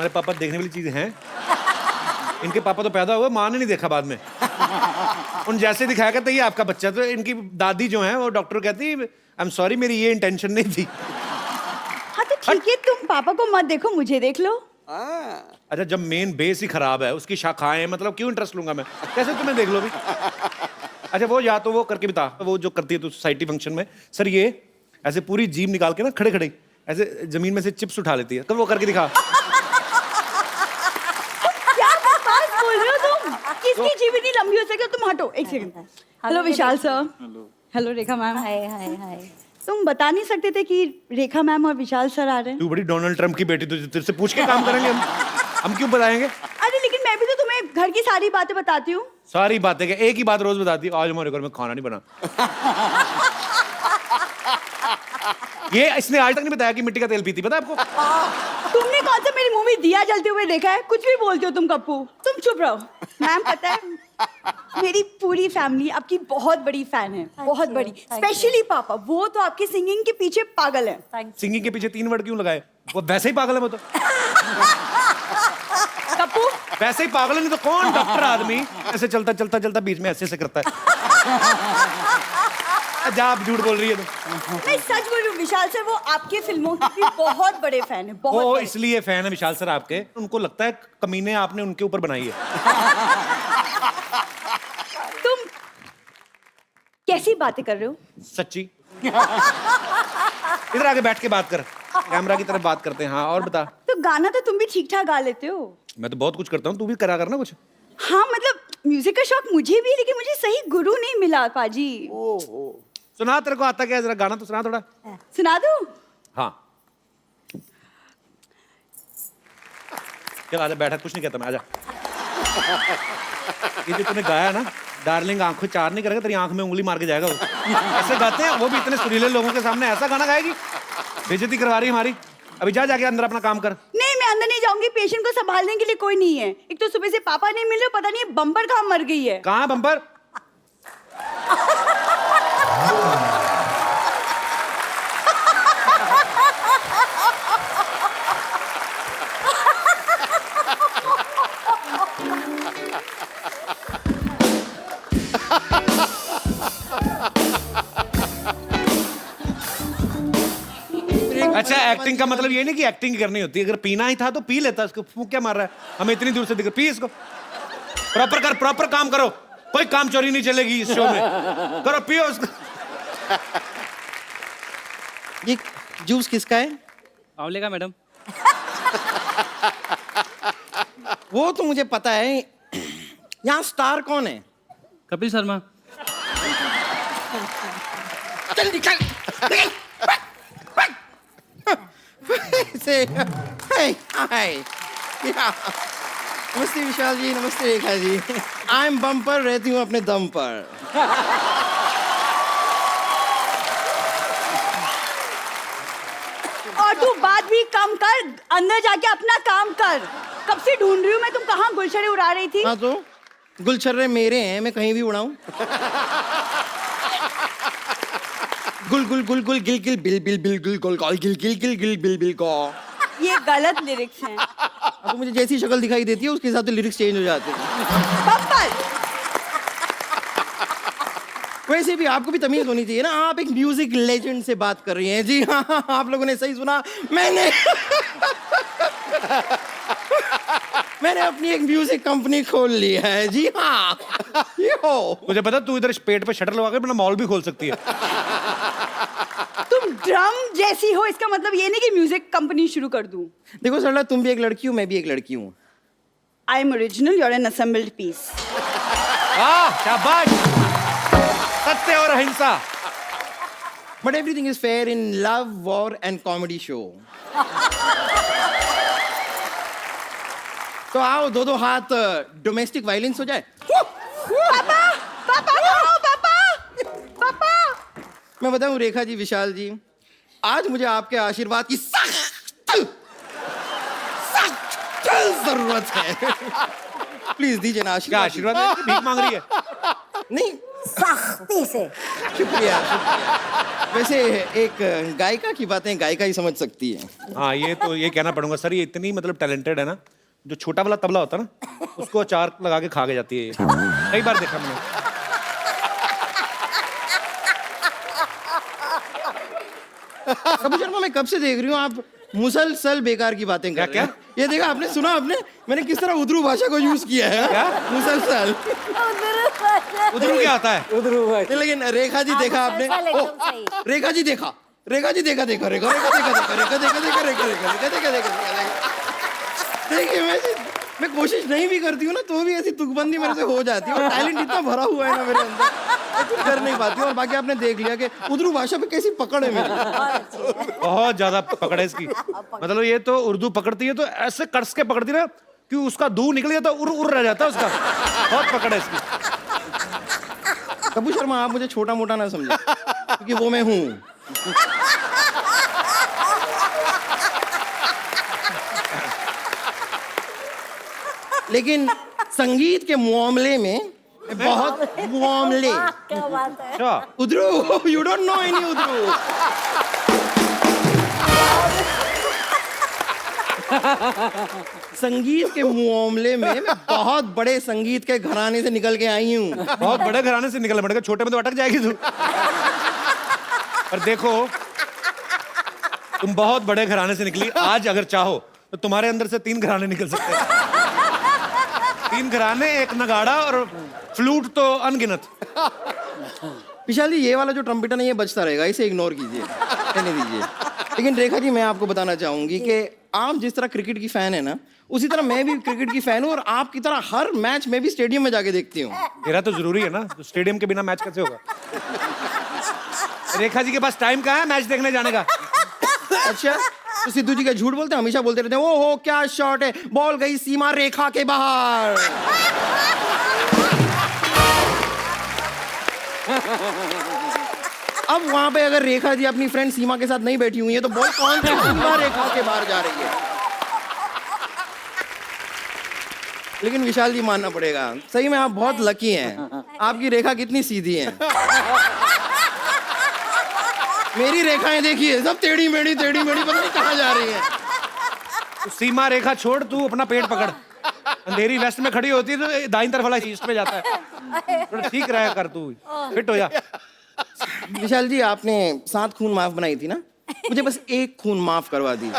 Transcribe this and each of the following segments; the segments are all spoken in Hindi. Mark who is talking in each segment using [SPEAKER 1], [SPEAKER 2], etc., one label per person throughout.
[SPEAKER 1] हमारे पापा देखने वाली चीजें हैं। इनके पापा तो पैदा हुए, माँ ने नहीं देखा बाद में। उन जैसे दिखाया करता ये आपका बच्चा। तो इनकी दादी जो है वो डॉक्टर कहती आई एम सॉरी, मेरी ये इंटेंशन नहीं थी।
[SPEAKER 2] हाँ तो ठीक है, तुम पापा को मत देखो, मुझे देख लो।
[SPEAKER 1] अच्छा, जब मेन बेस ही खराब है, उसकी शाखाएं, मतलब क्यों इंटरेस्ट लूंगा मैं? कैसे तुम्हें देख लो भी? अच्छा, वो या तो वो करके बता, वो जो करती है तो सोसाइटी फंक्शन में, सर ये ऐसे पूरी जीभ निकाल के ना खड़े खड़े ऐसे जमीन में से चिप्स उठा लेती है, कब वो करके दिखा।
[SPEAKER 2] क्या बकवास बोल रहे हो तुम? किसकी जीभ इतनी लंबी हो सके? तुम हटो एक सेकंड। हेलो विशाल सर। हेलो रेखा मैम।
[SPEAKER 3] हाय हाय हाय।
[SPEAKER 2] तुम बता नहीं सकते थे कि रेखा मैम और विशाल सर आ रहे हैं?
[SPEAKER 1] तू बड़ी डोनाल्ड ट्रम्प की बेटी, तुझे तेरे से पूछ के काम करेंगे हम क्यों बताएंगे?
[SPEAKER 2] अरे लेकिन मैं भी तो तुम्हें घर की सारी बातें बताती हूँ।
[SPEAKER 1] सारी बातें क्या, एक ही बात रोज बताती है, आज हमारे घर में खाना नहीं बना। ये इसने आज तक नहीं बताया कि मिट्टी का तेल पीती, पता है आपको?
[SPEAKER 2] तुमने कौन सा मेरी मूवी दिया जलते हुए देखा है? कुछ भी बोलते हो तुम कप्पू। तुम चुप रहो। मैम पता है मेरी पूरी फैमिली आपकी बहुत बड़ी फैन है, बहुत बड़ी। स्पेशली पापा, वो तो आपकी सिंगिंग के पीछे पागल है।
[SPEAKER 1] सिंगिंग के पीछे 3 वर्ड क्यों लगाए? वो वैसे ही पागल है वो तो।
[SPEAKER 2] कप्पू
[SPEAKER 1] वैसे ही पागल है, नहीं तो कौन डॉक्टर आदमी ऐसे चलता चलता चलता बीच में ऐसे करता है। जा, आप झूठ बोल रही है तुम।
[SPEAKER 2] मैं सच बोल रही हूँ, विशाल सर वो आपके फिल्मों के भी बहुत बड़े फैन है, बहुत
[SPEAKER 1] वो
[SPEAKER 2] बड़े।
[SPEAKER 1] इसलिए फैन है विशाल सर आपके, उनको लगता है कमीने आपने उनके ऊपर बनाई है।
[SPEAKER 2] तुम कैसी बातें कर रहे हो?
[SPEAKER 1] सच्ची। इधर आके बैठ के बात कर, कैमरा की तरफ बात करते हैं। हाँ, और बता।
[SPEAKER 2] तो गाना तो तुम भी ठीक ठाक गा लेते हो।
[SPEAKER 1] मैं तो बहुत कुछ करता हूँ, तू भी करा करना कुछ।
[SPEAKER 2] हाँ मतलब म्यूजिक का शौक मुझे भी है, लेकिन मुझे सही गुरु नहीं मिला पाजी।
[SPEAKER 1] सुना, तेरे को आता क्या है? जरा गाना तो सुना थोड़ा।
[SPEAKER 2] सुना दूं?
[SPEAKER 1] हाँ, चल आजा, बैठा, कुछ नहीं कहता मैं, आजा। ये जो तूने गाया ना, डार्लिंग आंखों चार नहीं करेगा, तेरी आंख में उंगली मार के जाएगा वो। ऐसे गाते हैं वो भी, इतने सुरीले लोगों के सामने ऐसा गाना गाएगी? बेइज्जती करवा रही हमारी। अभी जा, जाके अंदर अपना काम कर।
[SPEAKER 2] नहीं, मैं अंदर नहीं जाऊंगी, पेशेंट को संभालने के लिए कोई नहीं है। एक तो सुबह से पापा नहीं मिल रहे, पता नहीं बम्पर कहाँ मर गई है।
[SPEAKER 1] कहाँ बम्पर? अच्छा, एक्टिंग का मतलब ये नहीं कि एक्टिंग करनी होती है। अगर पीना ही था तो पी लेता, इसको फूंक क्या मार रहा है? हमें इतनी दूर से दिख, पी इसको। प्रॉपर कर, प्रॉपर काम करो, कोई काम चोरी नहीं चलेगी इस शो में। करो, पियो उसको।
[SPEAKER 4] ये जूस किसका है?
[SPEAKER 5] आंवले का मैडम।
[SPEAKER 4] वो तो मुझे पता है। यहाँ स्टार कौन है?
[SPEAKER 5] कपिल शर्मा।
[SPEAKER 4] चल निकल, निकल। से हाय हाय, नमस्ते विशाल जी, नमस्ते Rekha ji. I am bumper, रहती हूँ अपने दम पर।
[SPEAKER 2] और तू बात भी कम कर, अंदर जाके अपना काम कर। कब से ढूंढ रही हूँ मैं, तुम कहाँ गुलशरे उड़ा रही थी?
[SPEAKER 4] हाँ तो गुलछर्रे मेरे हैं, मैं कहीं भी उड़ाऊं। Gul Gul Gul Gul Gill Gill bill bill bill Gul Gul Gul Gill Gill Gill Gill bill bill गो।
[SPEAKER 2] ये गलत लिरिक्स हैं।
[SPEAKER 4] तो मुझे जैसी शक्ल दिखाई देती है उसके हिसाब से लिरिक्स चेंज हो जाते हैं।
[SPEAKER 2] बम्पर।
[SPEAKER 4] वैसे भी आपको भी तमीज होनी चाहिए ना, आप एक म्यूजिक लेजेंड से बात कर रही हैं। जी हाँ, आप लोगों ने सही सुना, मैंने अपनी एक म्यूजिक कंपनी खोल ली है। जी हाँ, यो।
[SPEAKER 1] मुझे पता, तू इधर पेट पे शटर लगा के अपना मॉल भी खोल सकती है।
[SPEAKER 2] तुम ड्रम जैसी हो, इसका मतलब ये नहीं कि म्यूजिक कंपनी शुरू कर दूं।
[SPEAKER 4] देखो सरला, तुम भी एक लड़की हो, मैं भी एक लड़की हूँ।
[SPEAKER 2] I am original, you are an assembled piece.
[SPEAKER 1] शाबाश, सत्य और अहिंसा।
[SPEAKER 4] But everything is fair in love, war and comedy show. तो आओ, दो दो हाथ डोमेस्टिक वायलेंस हो जाए।
[SPEAKER 2] पापा, पापा, पापा, पापा।
[SPEAKER 4] मैं बताऊं रेखा जी, विशाल जी, आज मुझे आपके आशीर्वाद की सख्त जरूरत है। प्लीज दीजिए ना
[SPEAKER 1] क्या
[SPEAKER 4] आशीर्वाद।
[SPEAKER 1] आशीर्वाद है? भीख मांग रही है?
[SPEAKER 4] नहीं,
[SPEAKER 3] सख्ती से।
[SPEAKER 4] शुक्रिया शुक्रिया। वैसे एक गायिका की बातें गायिका ही समझ सकती है।
[SPEAKER 1] हाँ, ये तो ये कहना पड़ूंगा सर, ये इतनी मतलब टैलेंटेड है ना, जो छोटा वाला तबला होता है ना, उसको अचार लगा के खा के जाती है ये। कई बार देखा मैंने।
[SPEAKER 4] कपिल शर्मा, मैं कब से देख रही हूँ आप मुसलसल बेकार की बातें कर रहे हैं। ये देखा आपने, सुना आपने मैंने किस तरह उद्रू भाषा को यूज किया है?
[SPEAKER 1] क्या?
[SPEAKER 4] मुसलसल।
[SPEAKER 1] उधर क्या आता है?
[SPEAKER 4] नहीं, लेकिन रेखा जी देखा आपने? ओ, रेखा जी देखा, रेखा जी देखा, देखा रेखा, रेखा देखा, देखा रेखा, देखा देखा, रेखा रेखा, रेखा देखा, देखा। देखिए, मैं कोशिश नहीं भी करती हूँ ना, तो भी ऐसी तुकबंदी मेरे से हो जाती है, और टैलेंट इतना भरा हुआ है ना मेरे अंदर, मैं कुछ कर नहीं पाती हूँ। और बाकी आपने देख लिया कि उर्दू भाषा पे कैसी पकड़ है मेरी।
[SPEAKER 1] बहुत ज्यादा पकड़ है इसकी। मतलब ये तो उर्दू पकड़ती है तो ऐसे कस के पकड़ती ना कि उसका दूर निकल जाता, उड़ उड़ रह जाता उसका। बहुत पकड़ है इसकी।
[SPEAKER 4] कपिल शर्मा, आप मुझे छोटा मोटा ना समझे, क्योंकि वो मैं हूँ। लेकिन संगीत के मामले में बहुत मामले।
[SPEAKER 3] क्या बात है।
[SPEAKER 1] अच्छा,
[SPEAKER 4] उद्रू, यू डोंट नो एनी उद्रू। संगीत के मामले में मैं बहुत बड़े संगीत के घराने से निकल के आई हूँ।
[SPEAKER 1] बहुत बड़े घराने से निकलना पड़ेगा, छोटे में तो अटक जाएगी तू। पर देखो, तुम बहुत बड़े घराने से निकली। आज अगर चाहो तो तुम्हारे अंदर से 3 घराने निकल सकते हैं। 3 घराने, एक नगाड़ा और फ्लूट तो अनगिनत।
[SPEAKER 4] विशाल जी, ये वाला जो ट्रम्पेटर है ये बजता रहेगा, इसे इग्नोर कीजिए, रहने दीजिए। लेकिन रेखा जी, मैं आपको बताना चाहूंगी कि आप जिस तरह क्रिकेट की फैन है ना, उसी तरह मैं भी क्रिकेट की फैन हूँ, और आपकी तरह हर मैच में भी स्टेडियम में जाके देखती हूँ।
[SPEAKER 1] मेरा तो जरूरी है ना, तो स्टेडियम के बिना मैच कैसे होगा? रेखा जी के पास टाइम कहाँ है मैच देखने जाने का?
[SPEAKER 4] अच्छा, तो सिद्धू जी का झूठ बोलते हैं, हमेशा बोलते रहते हैं, ओहो क्या शॉट है, बॉल गई सीमा रेखा के बाहर। अब वहां पे अगर रेखा जी अपनी फ्रेंड सीमा के साथ नहीं बैठी हुई है, तो बॉल कौन सी सीमा रेखा के बाहर जा रही है? लेकिन विशाल जी, मानना पड़ेगा, सही में आप बहुत लकी हैं। आपकी रेखा कितनी सीधी है। मेरी रेखाएं देखिए, सब टेढ़ी मेढ़ी पता नहीं कहाँ जा रही है।
[SPEAKER 1] तो सीमा रेखा छोड़, तू अपना पेट पकड़। अंधेरी वेस्ट में खड़ी होती है तो दाईं तरफ वाला ईस्ट में जाता है। थोड़ा ठीक रहा कर, तू फिट हो जा।
[SPEAKER 4] विशाल जी, आपने 7 खून माफ बनाई थी ना, मुझे बस 1 खून माफ करवा दी।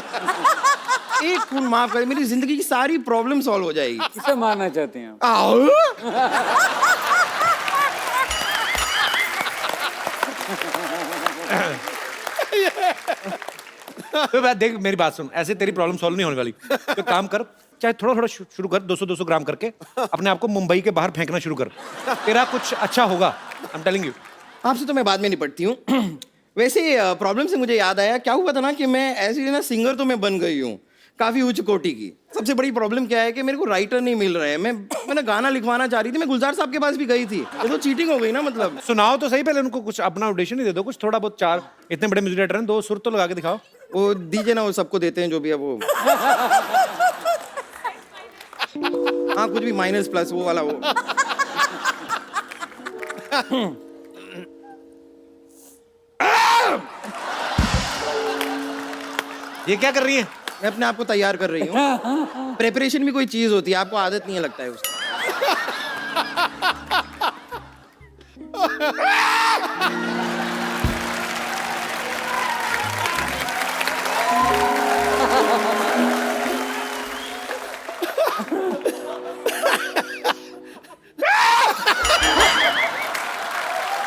[SPEAKER 4] 1 खून माफ कर, मेरी जिंदगी की सारी प्रॉब्लम सॉल्व हो जाएगी।
[SPEAKER 6] किसे मारना चाहते हैं आप?
[SPEAKER 4] आओ।
[SPEAKER 1] तो बात देख, मेरी बात सुन, ऐसे तेरी प्रॉब्लम सॉल्व नहीं होने वाली। तो काम कर, चाहे थोड़ा थोड़ा शुरू कर, 200-200 ग्राम करके अपने आप को मुंबई के बाहर फेंकना शुरू कर। तेरा कुछ अच्छा होगा, आई एम टेलिंग यू।
[SPEAKER 4] आपसे तो मैं बाद में निपटती हूँ। वैसे प्रॉब्लम से मुझे याद आया, क्या हुआ था ना कि मैं ऐसी ना सिंगर तो मैं बन गई हूँ, काफी उच्च कोटि की। सबसे बड़ी प्रॉब्लम क्या है कि मेरे को राइटर नहीं मिल रहे हैं। मैंने गाना लिखवाना चाह रही थी, मैं गुलजार साहब के पास भी गई थी, ये तो चीटिंग हो गई ना। मतलब
[SPEAKER 1] सुनाओ तो सही, पहले उनको कुछ अपना ऑडिशन ही दे दो, कुछ थोड़ा बहुत। 4 इतने बड़े म्यूजिक डायरेक्टर हैं, 2 सुर तो लगा के दिखाओ।
[SPEAKER 4] वो दीजिए ना, वो सबको देते हैं जो भी है वो। हाँ, कुछ भी माइनस प्लस वो वाला वो।
[SPEAKER 1] ये क्या कर रही है?
[SPEAKER 4] मैं अपने आप को तैयार कर रही हूँ। प्रेपरेशन भी कोई चीज होती है, आपको आदत नहीं है लगता है उसकी।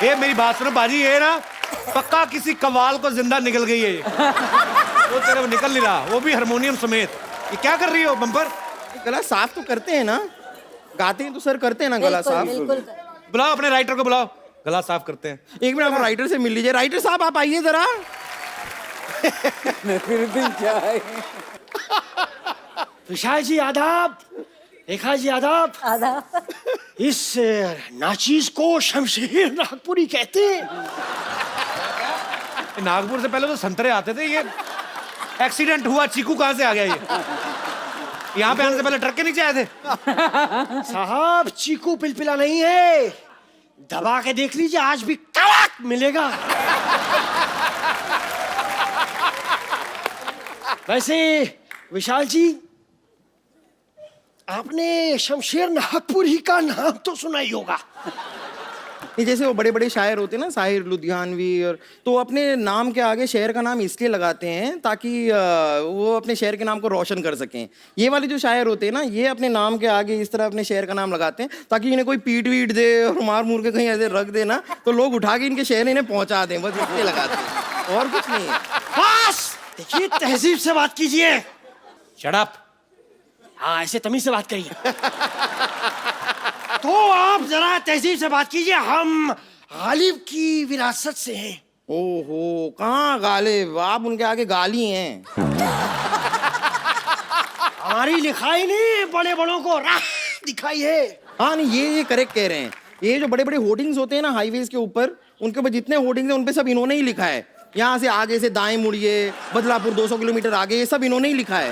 [SPEAKER 1] ये मेरी बात सुनो बाजी, ये ना पक्का किसी कवाल को जिंदा निकल गई है ये। वो तेरे को निकल नहीं रहा, वो भी हारमोनियम समेत। ये क्या कर रही हो बम्पर?
[SPEAKER 4] गला साफ तो करते हैं ना, गाते हैं तो सर करते हैं ना गला साफ।
[SPEAKER 1] बुलाओ अपने राइटर को, बुलाओ, गला साफ करते हैं।
[SPEAKER 4] एक मिनट, आप राइटर से मिल लीजिए। राइटर साहब, आप आइए जरा।
[SPEAKER 6] फिर दिन क्या है?
[SPEAKER 7] विशाल जी आदाब, रेखा जी आदाब।
[SPEAKER 3] आदाब।
[SPEAKER 7] इस नाचीज को शमशेर नागपुरी कहते हैं।
[SPEAKER 1] नागपुर से पहले तो संतरे आते थे। ये एक्सीडेंट हुआ, चीकू कहाँ से आ गया ये? यहाँ पे आने से पहले ट्रक के नीचे आए थे।
[SPEAKER 7] साहब, चीकू पिलपिला नहीं है, दबा के देख लीजिए, आज भी कड़क मिलेगा। वैसे विशाल जी, आपने शमशेर नागपुरी का नाम तो सुना ही होगा।
[SPEAKER 4] ये जैसे वो बड़े बड़े शायर होते हैं ना, साहिर लुधियानवी, और तो अपने नाम के आगे शहर का नाम इसलिए लगाते हैं ताकि वो अपने शहर के नाम को रोशन कर सकें। ये वाले जो शायर होते हैं ना, ये अपने नाम के आगे इस तरह अपने शहर का नाम लगाते हैं ताकि इन्हें कोई पीट वीट दे और मार मूर के कहीं ऐसे रख दे ना, तो लोग उठा के इनके शहर इन्हें पहुंचा दें, बस इसलिए लगाते हैं, और कुछ नहीं है।
[SPEAKER 7] बस देखिए, तहजीब से बात कीजिए।
[SPEAKER 1] Shut up.
[SPEAKER 7] हाँ, ऐसे तमीज से बात करिए। तो आप जरा तहजीब से बात कीजिए। हम गालिब की विरासत से हैं।
[SPEAKER 4] ओहो, कहाँ गालिब, आप उनके आगे गाली हैं।
[SPEAKER 7] हमारी लिखाई नहीं, बड़े बड़ों को राह दिखाई है।
[SPEAKER 4] हाँ नहीं, ये करेक्ट कह रहे हैं। ये जो बड़े बड़े होर्डिंग्स होते हैं ना हाईवेज के ऊपर, उनके ऊपर जितने होर्डिंग्स हैं उन पे सब इन्होंने ही लिखा है। यहाँ से आगे से दाएं मुड़िए, बदलापुर 200 किलोमीटर आगे, ये सब इन्होंने ही लिखा है।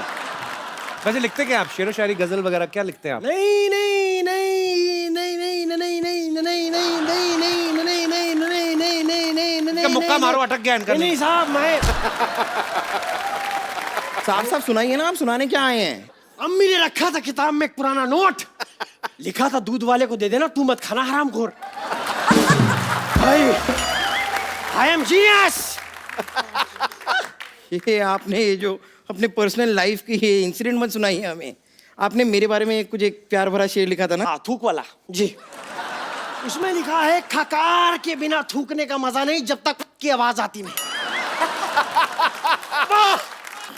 [SPEAKER 1] वैसे लिखते क्या आप, शेर व शायरी, गजल वगैरह क्या लिखते हैं आप?
[SPEAKER 7] नहीं नहीं नहीं नहीं नहीं नहीं नहीं नहीं नहीं नहीं नहीं नहीं नहीं नहीं नहीं नहीं नहीं नहीं
[SPEAKER 1] क्या मुक्का मारो, अटक गया इनका।
[SPEAKER 7] नहीं साहब, मैं
[SPEAKER 4] साफ साफ सुनाइए ना, आप सुनाने क्या आए हैं?
[SPEAKER 7] अम्मी ने रखा था किताब में एक पुराना नोट, लिखा था दूध वाले को दे देना, तू मत खाना हरामखोर। I am genius.
[SPEAKER 4] ये आपने ये जो अपने पर्सनल लाइफ की ये इंसिडेंट मत सुनाइए हमें। आपने मेरे बारे में कुछ एक प्यार भरा शेर लिखा था ना?
[SPEAKER 7] हाँ, थूक वाला जी। उसमें लिखा है, खकार के बिना थूकने का मजा नहीं जब तक की आवाज आती नहीं।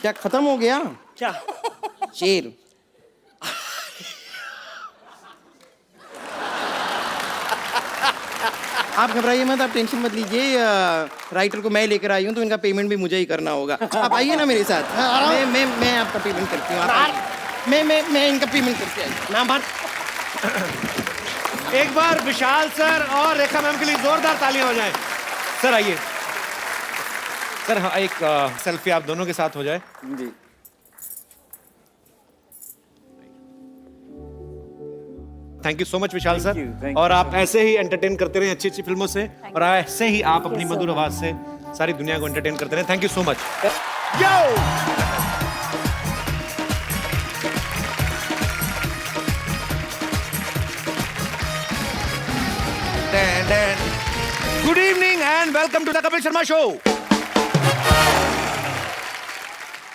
[SPEAKER 4] क्या खत्म हो गया
[SPEAKER 7] क्या
[SPEAKER 4] शेर? आप घबराइए मत, आप टेंशन मत लीजिए। राइटर को मैं लेकर आई हूँ तो इनका पेमेंट भी मुझे ही करना होगा। आप आइए ना मेरे साथ। मैं आपका पेमेंट करती हूँ। आप आइए। मैं इनका पेमेंट करके आई।
[SPEAKER 7] नाम बात।
[SPEAKER 1] एक बार विशाल सर और रेखा मैम के लिए जोरदार तालियां हो जाएं। सर आइए। सर हाँ, एक सेल्फी आप दोनों के साथ हो जाए।
[SPEAKER 6] जी।
[SPEAKER 1] Thank you so much Vishal
[SPEAKER 6] Thank you,
[SPEAKER 1] sir.
[SPEAKER 6] thank
[SPEAKER 1] और
[SPEAKER 6] you
[SPEAKER 1] आप ऐसे ही एंटरटेन करते रहे अच्छी अच्छी फिल्मों से, और ऐसे ही आप अपनी मधुर आवाज से सारी दुनिया को एंटरटेन करते रहे। Thank you so much. Good evening and welcome to the Kapil Sharma show.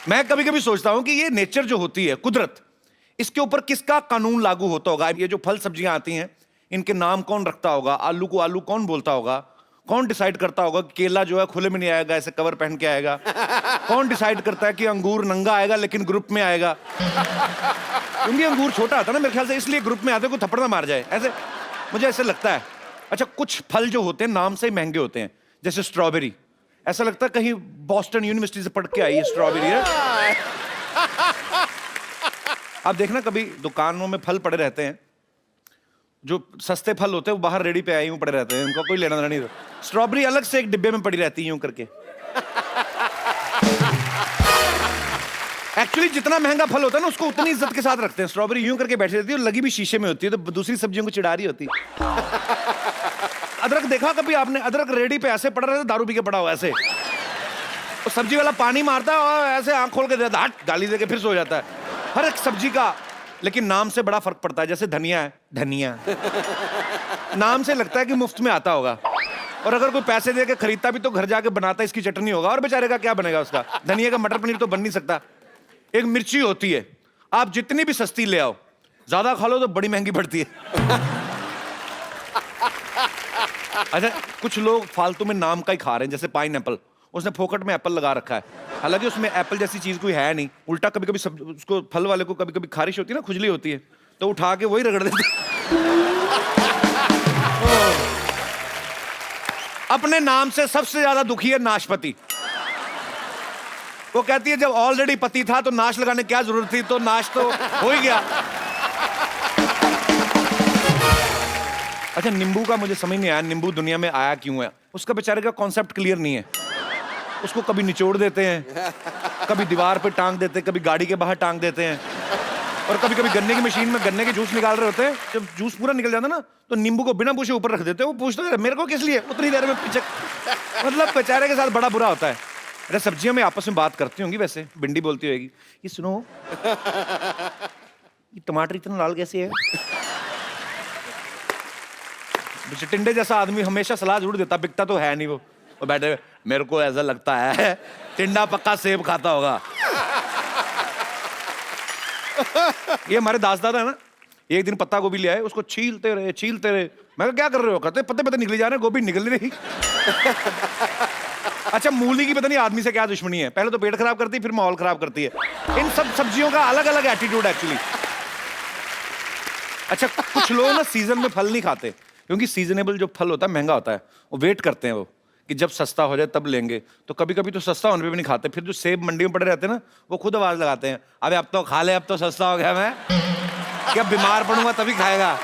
[SPEAKER 1] मैं कभी कभी सोचता हूं कि ये नेचर जो होती है, कुदरत, इसके ऊपर किसका कानून लागू होता होगा? ये जो फल सब्जियां आती हैं, इनके नाम कौन रखता होगा? आलू को आलू कौन बोलता होगा? कौन डिसाइड करता होगा कि केला जो है खुले में नहीं आएगा, ऐसे कवर पहन के आएगा? कौन डिसाइड करता है कि अंगूर नंगा आएगा लेकिन ग्रुप में आएगा? क्योंकि अंगूर छोटा आता है ना मेरे ख्याल से, इसलिए ग्रुप में आते हैं, कोई थप्पड़ ना मार जाए, ऐसे मुझे ऐसे लगता है। अच्छा, कुछ फल जो होते हैं नाम से ही महंगे होते हैं, जैसे स्ट्रॉबेरी। ऐसा लगता है कहीं बॉस्टन यूनिवर्सिटी से पढ़ के आई है स्ट्रॉबेरी है। आप देखना कभी दुकानों में फल पड़े रहते हैं, जो सस्ते फल होते हैं वो बाहर रेडी पे आए यूं पड़े रहते हैं, उनका कोई लेना देना नहीं। स्ट्रॉबेरी अलग से एक डिब्बे में पड़ी रहती है यूं करके। एक्चुअली जितना महंगा फल होता है ना, उसको उतनी इज्जत के साथ रखते हैं। स्ट्रॉबेरी यूं करके बैठी रहती है और लगी भी शीशे में होती है, तो दूसरी सब्जियों को चिढ़ा रही होती है। अदरक देखा कभी आपने? अदरक रेडी पे ऐसे पड़ा रहता है, दारू पी के पड़ा हुआ ऐसे। तो सब्जी वाला पानी मारता है और ऐसे आंख खोल के देता है, हट, गाली दे के फिर सो जाता है। हर एक सब्जी का लेकिन नाम से बड़ा फर्क पड़ता है। जैसे धनिया है, धनिया नाम से लगता है कि मुफ्त में आता होगा, और अगर कोई पैसे दे के खरीदता भी तो घर जाके बनाता इसकी चटनी होगा, और बेचारे का क्या बनेगा उसका? धनिया का मटर पनीर तो बन नहीं सकता। एक मिर्ची होती है, आप जितनी भी सस्ती ले आओ, ज्यादा खा लो तो बड़ी महंगी पड़ती है। अच्छा, कुछ लोग फालतू में नाम का ही खा रहे हैं, जैसे पाइनएप्पल, उसने फोकट में एप्पल लगा रखा है, हालांकि उसमें एप्पल जैसी चीज कोई है नहीं। उल्टा कभी कभी सब उसको फल वाले को कभी कभी खारिश होती है ना, खुजली होती है, तो उठा के वही रगड़ देते। अपने नाम से सबसे ज्यादा दुखी है नाशपाती। वो कहती है जब ऑलरेडी पति था तो नाश लगाने क्या जरूरत थी, तो नाश तो हो ही गया। अच्छा, नींबू का मुझे समझ नहीं आया, नींबू दुनिया में आया क्यों है? उसका बेचारे का कॉन्सेप्ट क्लियर नहीं है। उसको कभी निचोड़ देते हैं, कभी दीवार पे टांग देते हैं, कभी गाड़ी के बाहर टांग देते हैं, और कभी कभी गन्ने की मशीन में गन्ने के जूस निकाल रहे होते हैं। जब जूस पूरा निकल जाता ना, तो नींबू को बिना पूछे ऊपर रख देते हैं। वो पूछते हैं मेरे को किस लिए, उतनी देर में पीछे। मतलब बेचारे के साथ बड़ा बुरा होता है। अरे सब्जियां में आपस में बात करती होंगी वैसे, भिंडी बोलती होगी ये सुनो ये टमाटर इतना लाल कैसे है? टिंडे जैसा आदमी हमेशा सलाह जरूर देता, बिकता तो है नहीं वो बैठे मेरे को ऐसा लगता है टिंडा पक्का सेब खाता होगा। ये हमारे दास दादा है ना, एक दिन पत्ता गोभी ले आए, उसको छीलते रहे। मैं कहा क्या कर रहे हो? कहते पत्ते पत्ते निकले जा रहे हैं, गोभी निकल नहीं रही। अच्छा मूली की पता नहीं आदमी से क्या दुश्मनी है, पहले तो पेट खराब करती है फिर माहौल खराब करती है। इन सब सब्जियों का अलग अलग एटीट्यूड एक्चुअली। अच्छा कुछ लोग ना सीजन में फल नहीं खाते, क्योंकि सीजनेबल जो फल होता है महंगा होता है, वो वेट करते हैं वो कि जब सस्ता हो जाए तब लेंगे। तो कभी कभी तो सस्ता होने पे भी नहीं खाते, फिर जो सेब मंडी में पड़े रहते हैं ना वो खुद आवाज लगाते हैं अबे अब तो खा ले, अब तो सस्ता हो गया, मैं क्या बीमार पड़ूंगा तभी खाएगा।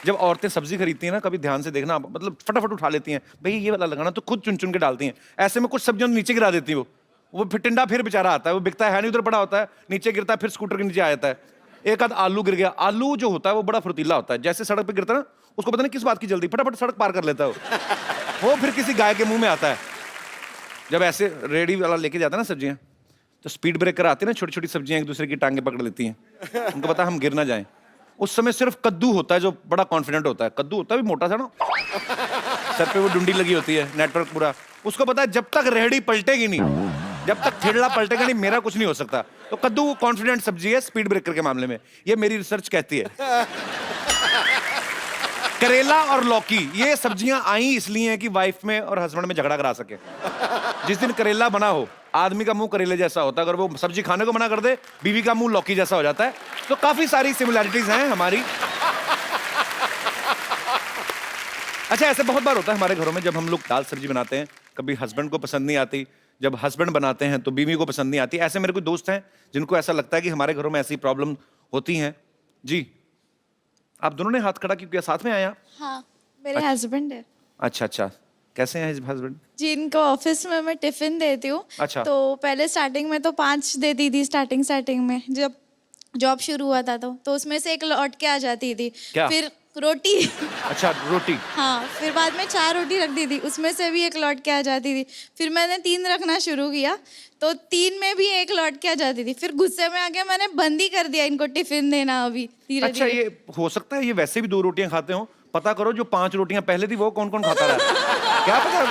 [SPEAKER 1] जब औरतें सब्जी खरीदती हैं ना, कभी ध्यान से देखना, मतलब फटाफट उठा लेती हैं, भाई ये वाला लगाना, तो खुद चुन चुन के डालती हैं। ऐसे में कुछ सब्जियों नीचे गिरा देती है वो फिर टिंडा फिर बेचारा आता है, वो बिकता है नहीं, उधर पड़ा होता है, नीचे गिरता है, फिर स्कूटर के नीचे आ जाता है। एक आध आलू गिर गया, आलू जो होता है वो बड़ा फुर्तीला होता है, जैसे सड़क पे गिरता है ना, उसको पता नहीं किस बात की जल्दी, फटाफट सड़क पार कर लेता है वो फिर किसी गाय के मुंह में आता है। जब ऐसे रेडी वाला लेके जाता है ना सब्जियां, तो स्पीड ब्रेकर आते हैं ना, छोटी छोटी सब्जियां एक दूसरे की टांगे पकड़ लेती हैं, उनको पता है हम गिर ना जाएं। उस समय सिर्फ कद्दू होता है जो बड़ा कॉन्फिडेंट होता है, कद्दू होता है भी मोटा सा ना, सर पे वो डुंडी लगी होती है, नेटवर्क पूरा, उसको पता है जब तक रेहड़ी पलटेगी नहीं, जब तक ठेला पलटेगा नहीं, मेरा कुछ नहीं हो सकता। तो कद्दू वो कॉन्फिडेंट सब्जी है स्पीड ब्रेकर के मामले में, ये मेरी रिसर्च कहती है। करेला और लौकी ये सब्जियां आई इसलिए हैं कि वाइफ में और हस्बैंड में झगड़ा करा सके। जिस दिन करेला बना हो, आदमी का मुंह करेले जैसा होता है, अगर वो सब्जी खाने को मना कर दे, बीवी का मुंह लौकी जैसा हो जाता है। तो काफी सारी सिमिलैरिटीज हैं हमारी। अच्छा ऐसे बहुत बार होता है हमारे घरों में, जब हम लोग दाल सब्जी बनाते हैं, कभी हस्बैंड को पसंद नहीं आती, जब हस्बैंड बनाते हैं तो बीवी को पसंद नहीं आती। ऐसे मेरे कोई दोस्त हैं जिनको ऐसा लगता है कि हमारे घरों में ऐसी प्रॉब्लम होती हैं। जी आप दोनों ने हाथ खड़ा क्यों किया, साथ में आया?
[SPEAKER 3] हाँ मेरे हस्बैंड है।
[SPEAKER 1] अच्छा अच्छा, कैसे हैं हस्बैंड?
[SPEAKER 3] जी इनको ऑफिस में मैं टिफिन देती हूँ।
[SPEAKER 1] अच्छा।
[SPEAKER 3] तो पहले स्टार्टिंग में तो 5 देती थी, स्टार्टिंग में जब जॉब शुरू हुआ था तो उसमें से 1 लौट के आ जाती थी।
[SPEAKER 1] क्या?
[SPEAKER 3] फिर रोटी
[SPEAKER 1] अच्छा रोटी।
[SPEAKER 3] हाँ फिर बाद में 4 रोटी रख दी थी, उसमें से भी 1 लौट के आ जाती थी। फिर मैंने 3 रखना शुरू किया तो 3 में भी 1 लौट के आ जाती थी। फिर गुस्से में आके मैंने बंद ही कर दिया इनको टिफिन देना अभी धीरे
[SPEAKER 1] अच्छा
[SPEAKER 3] धीरे।
[SPEAKER 1] ये हो सकता है ये वैसे भी 2 रोटियां खाते हो, पता करो जो 5 रोटियां पहले थी वो कौन कौन खाता रहा है। क्या पता।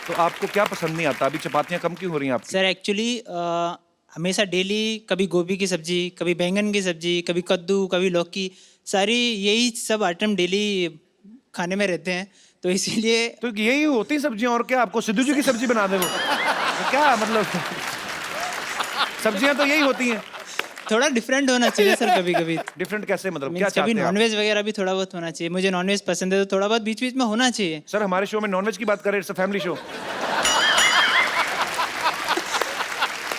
[SPEAKER 1] तो आपको क्या पसंद नहीं आता? अभी चपातियां कम क्यों हो रही हैं आपकी?
[SPEAKER 8] सर एक्चुअली हमेशा डेली कभी गोभी की सब्जी, कभी बैंगन की सब्जी, कभी कद्दू, कभी लौकी, सारी यही सब आइटम डेली खाने में रहते हैं, तो इसीलिए।
[SPEAKER 1] तो यही होती सब्जियां, और क्या आपको सिद्धू जी की सब्जी बना दे वो? तो क्या मतलब सब्जियां तो यही होती हैं।
[SPEAKER 8] थोड़ा डिफरेंट होना चाहिए सर कभी कभी।
[SPEAKER 1] डिफरेंट कैसे मतलब क्या
[SPEAKER 8] मीन्स
[SPEAKER 1] चाहते
[SPEAKER 8] कभी
[SPEAKER 1] हैं आप?
[SPEAKER 8] नॉनवेज वगैरह भी थोड़ा बहुत होना चाहिए। मुझे नॉनवेज पसंद है तो थोड़ा बहुत बीच बीच में होना चाहिए।
[SPEAKER 1] सर हमारे शो में नॉनवेज की बात करें, इट्स अ फैमिली शो।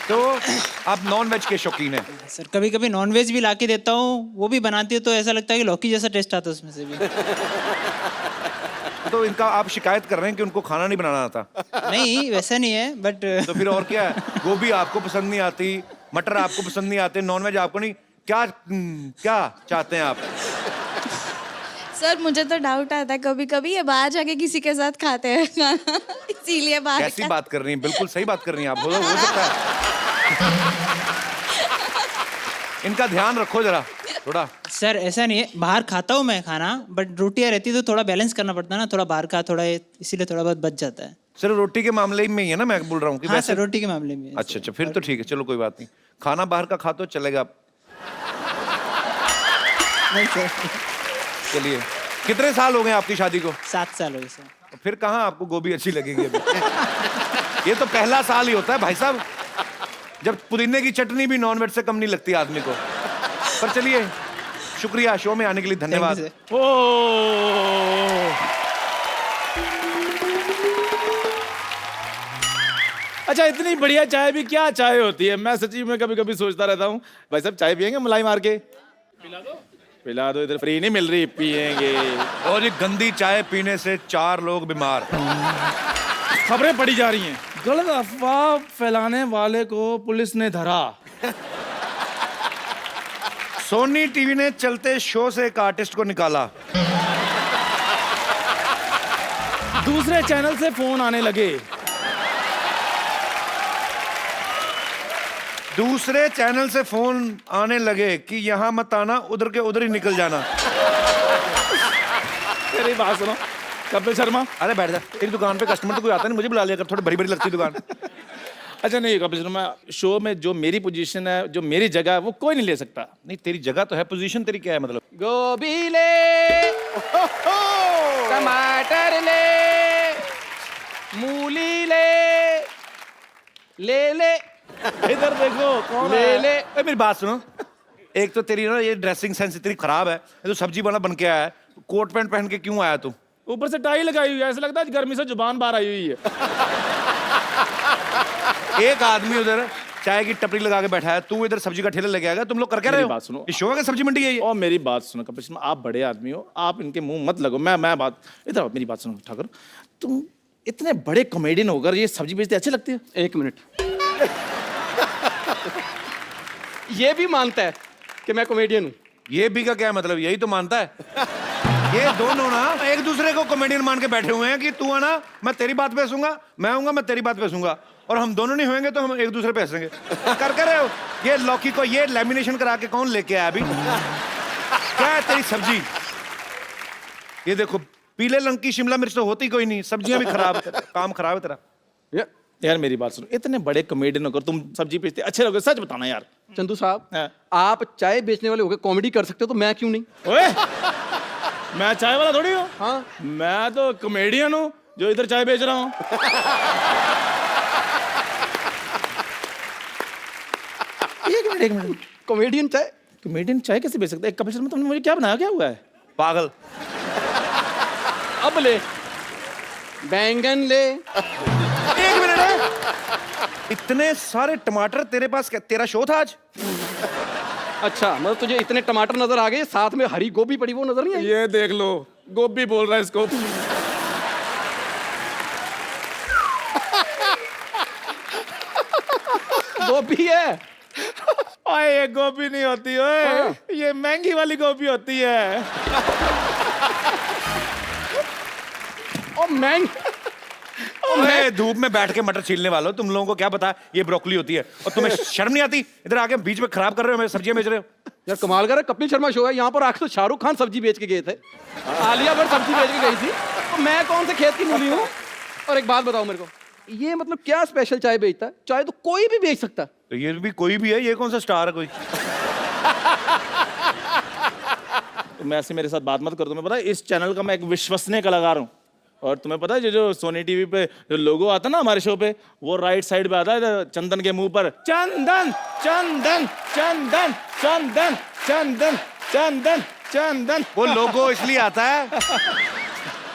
[SPEAKER 1] तो आप नॉनवेज के शौकीन हैं?
[SPEAKER 8] सर कभी कभी नॉनवेज भी ला के देता हूँ, वो भी बनाती है तो ऐसा लगता है कि लौकी जैसा टेस्ट आता है उसमें से भी।
[SPEAKER 1] तो इनका आप शिकायत कर रहे हैं कि उनको खाना नहीं बनाना आता?
[SPEAKER 8] नहीं वैसा नहीं है बट।
[SPEAKER 1] तो फिर और क्या है? गोभी आपको पसंद नहीं आती, मटर आपको पसंद नहीं आते, नॉनवेज आपको नहीं, क्या क्या चाहते हैं आप?
[SPEAKER 3] सर मुझे तो डाउट आता है कभी कभी ये बाहर जाके किसी के साथ खाते हैं खाना इसीलिए बाहर
[SPEAKER 1] कैसी बात कर रही हैं? बिल्कुल सही बात कर रही हैं आप। हो सकता है। इनका ध्यान रखो जरा थोड़ा।
[SPEAKER 8] सर ऐसा नहीं है, बाहर खाता हूँ मैं खाना, बट रोटियाँ रहती तो थोड़ा बैलेंस करना पड़ता है ना, थोड़ा बाहर का थोड़ा, इसीलिए थोड़ा बहुत बच जाता है।
[SPEAKER 1] सिर्फ रोटी के मामले में ही है ना मैं बोल रहा हूँ कि
[SPEAKER 8] हाँ
[SPEAKER 1] वैसे?
[SPEAKER 8] सर रोटी के मामले में।
[SPEAKER 1] अच्छा अच्छा फिर तो ठीक है, चलो कोई बात नहीं। खाना बाहर का खा तो चलेगा।
[SPEAKER 8] नहीं सर।
[SPEAKER 1] चलिए कितने साल हो गए आपकी शादी को?
[SPEAKER 8] 7 साल हो गए सर।
[SPEAKER 1] तो फिर कहाँ आपको गोभी अच्छी लगेगी अभी? ये तो पहला साल ही होता है भाई साहब, जब पुदीने की चटनी भी नॉनवेज से कम नहीं लगती आदमी को। पर चलिए शुक्रिया शो में आने के लिए, धन्यवाद।
[SPEAKER 8] Thank you,
[SPEAKER 1] ओ
[SPEAKER 9] अच्छा इतनी बढ़िया चाय भी क्या चाय होती है, मैं सच्ची में कभी कभी सोचता रहता हूँ। भाई साहब चाय पियेंगे मलाई मार के? पिला दो, इधर फ्री नहीं मिल रही, पियेंगे।
[SPEAKER 1] और ये गंदी चाय पीने से 4 लोग बीमार।
[SPEAKER 9] खबरें पड़ी जा रही हैं, गलत अफवाह फैलाने वाले को पुलिस ने धरा।
[SPEAKER 1] सोनी टीवी ने चलते शो से एक आर्टिस्ट को निकाला।
[SPEAKER 9] दूसरे चैनल से फोन आने लगे।
[SPEAKER 1] दूसरे चैनल से फोन आने लगे कि यहाँ मत आना, उधर के उधर ही निकल जाना।
[SPEAKER 9] मेरी बात सुनो कपिल शर्मा।
[SPEAKER 1] अरे बैठ जा, तेरी दुकान पे कस्टमर तो कोई आता नहीं, मुझे बुला लिया कर, थोड़ी बड़ी बड़ी लगती है दुकान।
[SPEAKER 9] अच्छा नहीं कपिल शर्मा, शो में जो मेरी पोजीशन है, जो मेरी जगह है, वो कोई नहीं ले सकता।
[SPEAKER 1] नहीं तेरी जगह तो है, पोजीशन तेरी क्या है मतलब?
[SPEAKER 4] गोभी ले, टमाटर ले, मूली ले, ले
[SPEAKER 9] इधर देखो कौन
[SPEAKER 4] ले
[SPEAKER 9] है?
[SPEAKER 4] ले।
[SPEAKER 1] ए, मेरी बात सुनो, एक तो तेरी ना ये ड्रेसिंग सेंस इतनी खराब है, ये तो सब्जी वाला बन के आया है, कोट पैंट पहन के क्यों आया तू?
[SPEAKER 9] ऊपर से टाई लगाई हुई है, ऐसा लगता है गर्मी से जुबान बाहर आई हुई है।
[SPEAKER 1] एक आदमी उधर चाय की टपरी लगा के बैठा है, तू इधर सब्जी का ठेला लेके आएगा। तुम लोग कर क्या रहे
[SPEAKER 9] मेरी
[SPEAKER 1] हो?
[SPEAKER 9] बात सुनो।
[SPEAKER 1] ये शो है, सब्जी मंडी है ये?
[SPEAKER 9] और मेरी बात सुनो कपिल शर्मा, आप बड़े आदमी हो, आप इनके मुंह मत लगो। मैं बात इधर आओ, मेरी बात सुनो ठाकुर, तुम इतने बड़े कॉमेडियन होकर ये सब्जी बेचते अच्छे लगते हैं?
[SPEAKER 4] एक मिनट। ये भी मानता है कि मैं कॉमेडियन हूँ।
[SPEAKER 1] ये भी का क्या मतलब? यही तो मानता है। ये दोनों ना एक दूसरे को कॉमेडियन मान के बैठे हुए हैं कि तू आना मैं तेरी बात पे हंसूंगा, मैं आऊंगा मैं तेरी बात पे हंसूंगा, और हम दोनों नहीं होंगे तो हम एक दूसरे पे हंसेंगे। कर रहे हो? ये लौकी को ये लैमिनेशन करा के कौन लेके आया अभी? क्या है तेरी सब्जी? ये देखो पीले रंग की शिमला मिर्च तो होती कोई नहीं, सब्जियां भी खराब है, काम खराब है तेरा।
[SPEAKER 9] यार मेरी बात सुनो, इतने बड़े कॉमेडियन होकर तुम सब्जी बेचते अच्छे लगोगे, सच बताना यार।
[SPEAKER 4] चंदू साहब,
[SPEAKER 9] हाँ।
[SPEAKER 4] आप चाय बेचने वाले होकर कॉमेडी कर सकते हो, तो मैं क्यों नहीं?
[SPEAKER 9] ओए मैं चाय वाला थोड़ी हूँ।
[SPEAKER 4] हाँ,
[SPEAKER 9] मैं तो कॉमेडियन हूँ जो इधर चाय बेच रहा हूँ। एक मिनट,
[SPEAKER 4] कॉमेडियन चाय।
[SPEAKER 9] कॉमेडियन चाय कैसे बेच सकता है? कपिल शर्मा तुमने मुझे क्या बनाया, क्या हुआ है?
[SPEAKER 1] पागल।
[SPEAKER 4] अब ले, बैंगन ले।
[SPEAKER 1] एक मिनट है, इतने सारे टमाटर तेरे पास? क्या तेरा शो था आज?
[SPEAKER 4] अच्छा, मतलब तुझे इतने टमाटर नजर आ गए, साथ में हरी गोभी पड़ी वो नजर नहीं आई?
[SPEAKER 9] ये देख लो, गोभी बोल रहा है इसको।
[SPEAKER 4] गोभी है।
[SPEAKER 9] ओए ये गोभी नहीं होती ओए, ये महंगी वाली गोभी होती है।
[SPEAKER 4] और मैं
[SPEAKER 1] ओए, धूप में बैठ के मटर छीलने वालों, तुम लोगों को क्या पता ये ब्रोकली होती है? और तुम्हें शर्म नहीं आती? इधर आके बीच में खराब कर रहे हो, मेरी सब्जियां बेच रहे हो।
[SPEAKER 4] यार कमाल कर रहा है, कपिल शर्मा शो है, यहाँ पर आके तो शाहरुख खान सब्जी बेच के गए थे, आलिया भट्ट सब्जी बेच के गई थी, तो मैं कौन से खेत की मूली हूँ? और एक बात बताओ मेरे को, ये मतलब क्या स्पेशल चाय बेचता है? चाय तो कोई भी बेच सकता है।
[SPEAKER 1] तो ये भी कोई भी है, ये कौन सा स्टार है कोई?
[SPEAKER 9] तुम ऐसे मेरे साथ बात मत करो। तुम्हें पता है इस चैनल का मैं एक विश्वसनीय कलाकार हूँ, और तुम्हें पता है जो सोनी टीवी पे जो लोगो आता है ना हमारे शो पे, वो राइट साइड पे आता है चंदन के मुंह पर, चंदन चंदन चंदन चंदन चंदन चंदन चंदन।
[SPEAKER 1] वो लोगो इसलिए आता है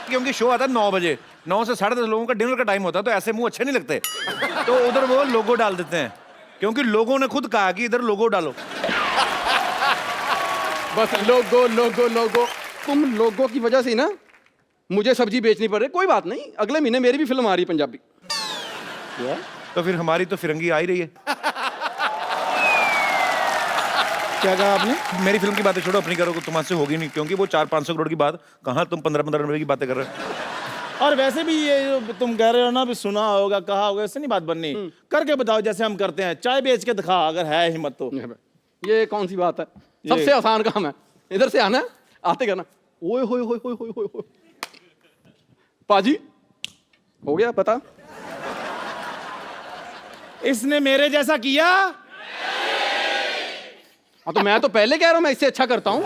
[SPEAKER 1] क्योंकि शो आता है 9 बजे, 9 से 10:30 लोगों का डिनर का टाइम होता है, तो ऐसे मुंह अच्छे नहीं लगते, तो उधर वो लोगो डाल देते हैं, क्योंकि लोगों ने खुद कहा कि इधर लोगो डालो।
[SPEAKER 4] बस लोगो लोगो लोगो, तुम लोगों की वजह से ही ना मुझे सब्जी बेचनी पड़ रही। कोई बात नहीं, अगले महीने मेरी भी फिल्म आ रही है पंजाबी।
[SPEAKER 1] तो फिर हमारी तो फिरंगी आ ही रही है।
[SPEAKER 9] क्या कहा आपने?
[SPEAKER 1] मेरी फिल्म की बातें छोड़ो, अपनी करो, तुम्हारे होगी नहीं, क्योंकि वो 400-500 करोड़ की बात, कहाँ तुम 15-15 रुपए की बातें कर रहे हो।
[SPEAKER 9] और वैसे भी ये जो तुम कह रहे हो ना, भी सुना होगा कहा होगा, इससे नहीं बात बननी। करके बताओ जैसे हम करते हैं, चाय बेच के दिखा अगर है हिम्मत तो।
[SPEAKER 4] ये कौन सी बात है? सबसे आसान काम है, इधर से आना, आते करना, ओए होए होए होए होए होए होए। पाजी हो गया पता?
[SPEAKER 9] इसने मेरे जैसा किया।
[SPEAKER 4] हाँ तो मैं तो पहले कह रहा हूँ मैं इससे अच्छा करता हूँ।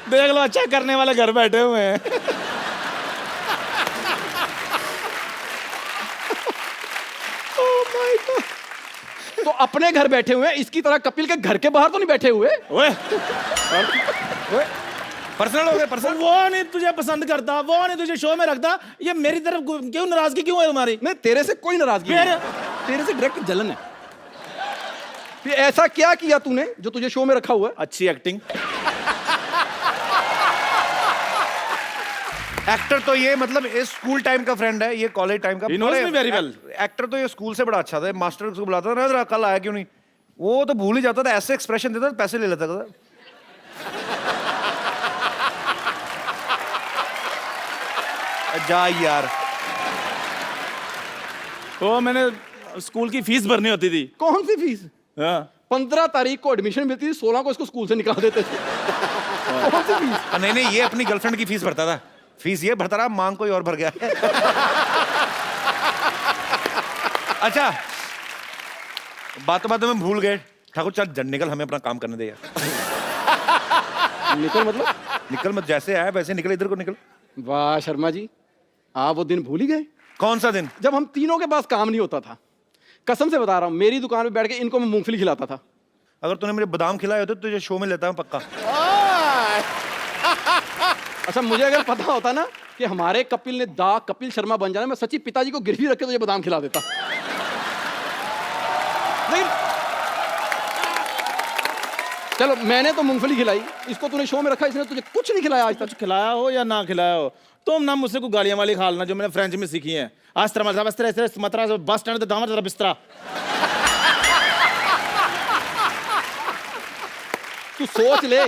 [SPEAKER 9] देख लो, अच्छा करने वाले घर बैठे हुए हैं।
[SPEAKER 4] तो अपने घर बैठे हुए हैं, इसकी तरह कपिल के घर के बाहर तो नहीं बैठे हुए।
[SPEAKER 9] ओए
[SPEAKER 1] पर्सनल हो गया, पर्सनल।
[SPEAKER 9] वो नहीं तुझे पसंद करता, वो नहीं तुझे शो में रखता, ये मेरी तरफ क्यों नाराजगी क्यों है तुम्हारी?
[SPEAKER 4] नहीं, तेरे से कोई नाराजगी नहीं, तेरे से डायरेक्ट जलन है। फिर ऐसा क्या किया तूने जो तुझे शो में रखा हुआ है?
[SPEAKER 9] अच्छी एक्टिंग।
[SPEAKER 1] एक्टर तो ये मतलब इस स्कूल टाइम का फ्रेंड है, ये कॉलेज टाइम का।
[SPEAKER 9] He knows me very well.
[SPEAKER 1] Actor तो ये स्कूल से बड़ा अच्छा था, मास्टर को बुलाता था ना, कल आया क्यों नहीं, वो तो भूल ही जाता था, ऐसे एक्सप्रेशन देता था, पैसे ले लेता था। जा यार।
[SPEAKER 9] वो मैंने स्कूल की फीस भरनी होती थी।
[SPEAKER 4] कौन सी फीस?
[SPEAKER 9] हाँ
[SPEAKER 4] 15 तारीख को एडमिशन मिलती थी, 16 को इसको स्कूल से निकाल देते थे। कौन सी फीस?
[SPEAKER 1] नहीं नहीं, ये अपनी गर्लफ्रेंड की फीस भरता था। फीस ये भरता रहा, मांग कोई और भर गया। अच्छा, बातों बातों में भूल गए ठाकुर, चल जन निकल, हमें अपना काम करने दे यार।
[SPEAKER 4] निकल मतलब?
[SPEAKER 1] निकल मत, जैसे आया वैसे निकल, इधर को निकल।
[SPEAKER 4] वाह शर्मा जी, आप वो दिन भूल ही गए
[SPEAKER 1] कौन सा दिन?
[SPEAKER 4] जब हम तीनों के पास काम नहीं होता था। कसम से बता रहा हूँ, मेरी दुकान पे बैठ के इनको मैं मूंगफली खिलाता था।
[SPEAKER 1] अगर तूने मुझे बादाम खिलाए होते तो तुझे शो में लेता हूँ पक्का।
[SPEAKER 4] अच्छा, मुझे अगर पता होता ना कि हमारे कपिल ने कपिल शर्मा बन जाना, मैं सच्ची पिताजी को गिरवी रख के तुझे बादाम खिला देता। लेकिन चलो, मैंने तो मूंगफली खिलाई, इसको तूने शो में रखा, इसने तुझे कुछ नहीं खिलाया आज तक।
[SPEAKER 9] कुछ खिलाया हो या ना खिलाया हो, तुम ना मुझसे कोई गालियां वाली खा लेना जो मैंने फ्रेंच में सीखी है। आज तरह बस स्टैंड दामर जरा बिस्तरा।
[SPEAKER 4] तू सोच ले,